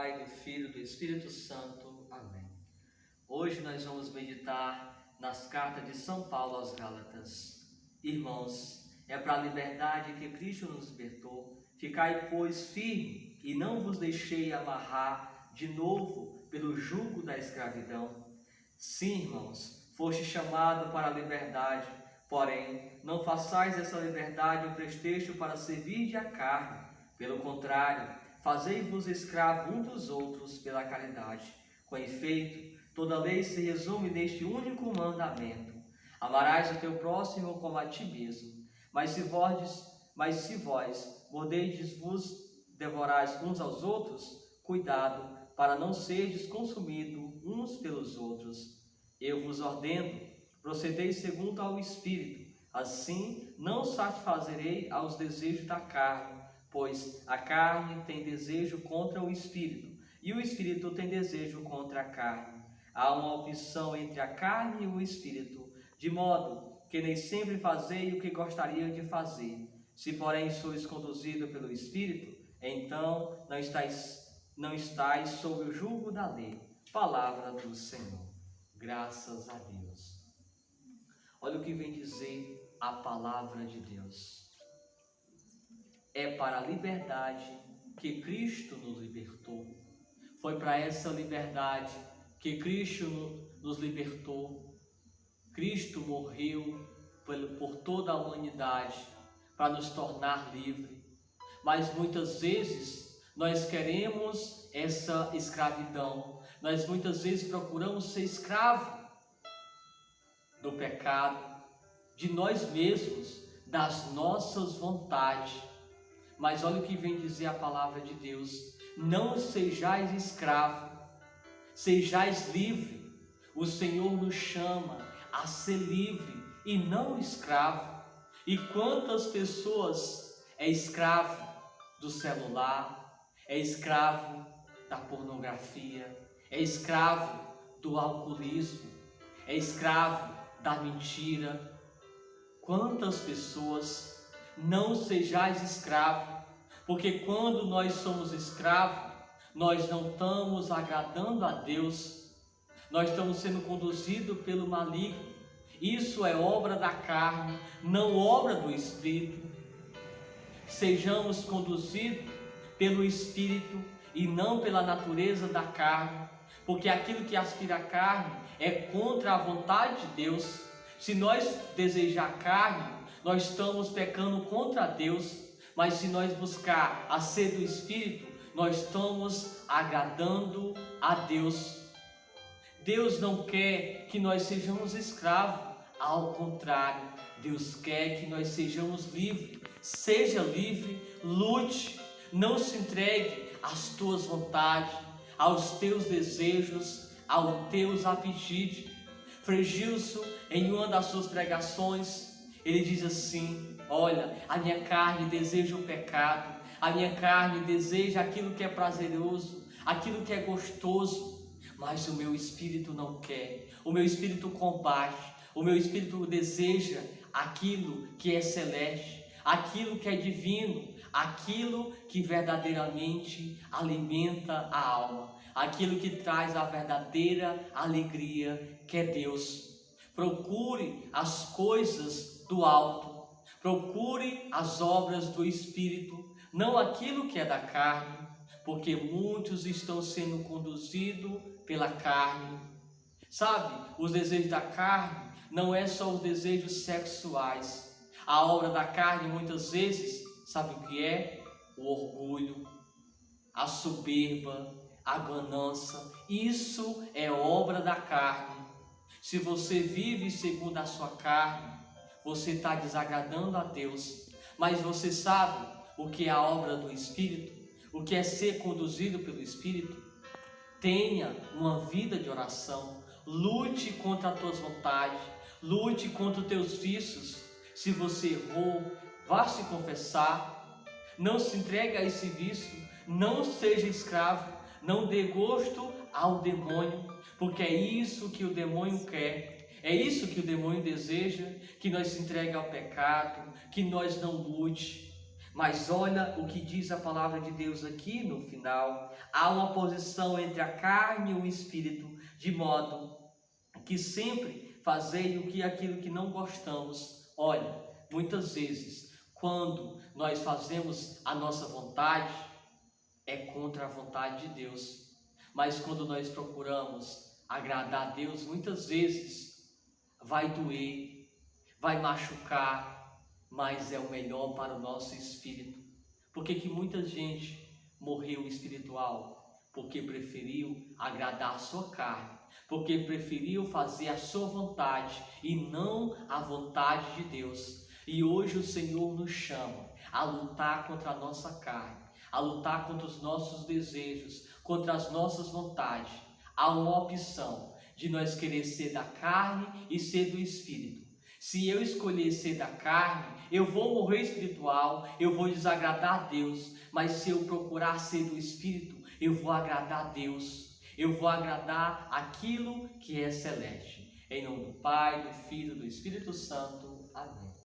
Pai, do Filho e do Espírito Santo. Amém. Hoje nós vamos meditar nas cartas de São Paulo aos Gálatas. Irmãos, é para a liberdade que Cristo nos libertou. Ficai, pois, firme e não vos deixei amarrar de novo pelo jugo da escravidão. Sim, irmãos, foste chamado para a liberdade, porém, não façais essa liberdade um pretexto para servir à carne. Pelo contrário, fazei-vos escravos uns dos outros pela caridade. Com efeito, toda lei se resume neste único mandamento: amarás o teu próximo como a ti mesmo. Mas se vós mordeis-vos, devorais uns aos outros, cuidado para não serdes consumidos uns pelos outros. Eu vos ordeno, procedei segundo ao Espírito, assim não satisfazerei aos desejos da carne, pois a carne tem desejo contra o Espírito, e o Espírito tem desejo contra a carne. Há uma opção entre a carne e o Espírito, de modo que nem sempre fazei o que gostaria de fazer. Se, porém, sois conduzidos pelo Espírito, então não estáis sob o jugo da lei. Palavra do Senhor. Graças a Deus. Olha o que vem dizer a palavra de Deus. É para a liberdade que Cristo nos libertou. Foi para essa liberdade que Cristo nos libertou. Cristo morreu por toda a humanidade para nos tornar livres. Mas muitas vezes nós queremos essa escravidão. Nós muitas vezes procuramos ser escravo do pecado, de nós mesmos, das nossas vontades. Mas olha o que vem dizer a palavra de Deus: não sejais escravo, sejais livre. O Senhor nos chama a ser livre e não escravo. E quantas pessoas é escravo do celular, é escravo da pornografia, é escravo do alcoolismo, é escravo da mentira. Quantas pessoas? Não sejais escravo, porque quando nós somos escravos, nós não estamos agradando a Deus, nós estamos sendo conduzidos pelo maligno. Isso é obra da carne, não obra do Espírito. Sejamos conduzidos pelo Espírito e não pela natureza da carne, porque aquilo que aspira a carne é contra a vontade de Deus. Se nós desejar a carne, nós estamos pecando contra Deus, mas se nós buscar a sede do Espírito, nós estamos agradando a Deus. Deus não quer que nós sejamos escravos, ao contrário, Deus quer que nós sejamos livres. Seja livre, lute, não se entregue às tuas vontades, aos teus desejos, aos teus apetites. Frei Gilson, em uma das suas pregações, ele diz assim: olha, a minha carne deseja o pecado, a minha carne deseja aquilo que é prazeroso, aquilo que é gostoso, mas o meu espírito não quer, o meu espírito combate, o meu espírito deseja aquilo que é celeste, aquilo que é divino, aquilo que verdadeiramente alimenta a alma, aquilo que traz a verdadeira alegria, que é Deus. Procure as coisas do alto, procure as obras do Espírito, não aquilo que é da carne, porque muitos estão sendo conduzidos pela carne. Sabe, os desejos da carne não é só os desejos sexuais. A obra da carne muitas vezes, sabe o que é? O orgulho, a soberba, a ganância. Isso é obra da carne. Se você vive segundo a sua carne, você está desagradando a Deus. Mas você sabe o que é a obra do Espírito? O que é ser conduzido pelo Espírito? Tenha uma vida de oração. Lute contra as tuas vontades. Lute contra os teus vícios. Se você errou, vá se confessar. Não se entregue a esse vício. Não seja escravo. Não dê gosto ao demônio, porque é isso que o demônio quer, é isso que o demônio deseja, que nós se entregue ao pecado, que nós não lute. Mas olha o que diz a palavra de Deus aqui no final. Há uma oposição entre a carne e o espírito, de modo que sempre fazei aquilo que não gostamos. Olha, muitas vezes, quando nós fazemos a nossa vontade, é contra a vontade de Deus. Mas quando nós procuramos agradar a Deus, muitas vezes vai doer, vai machucar, mas é o melhor para o nosso espírito. Por que que muita gente morreu espiritual? Porque preferiu agradar a sua carne, porque preferiu fazer a sua vontade e não a vontade de Deus. E hoje o Senhor nos chama a lutar contra a nossa carne, a lutar contra os nossos desejos, contra as nossas vontades. Há uma opção de nós querer ser da carne e ser do espírito. Se eu escolher ser da carne, eu vou morrer espiritual, eu vou desagradar a Deus. Mas se eu procurar ser do espírito, eu vou agradar a Deus. Eu vou agradar aquilo que é celeste. Em nome do Pai, do Filho e do Espírito Santo. Amém.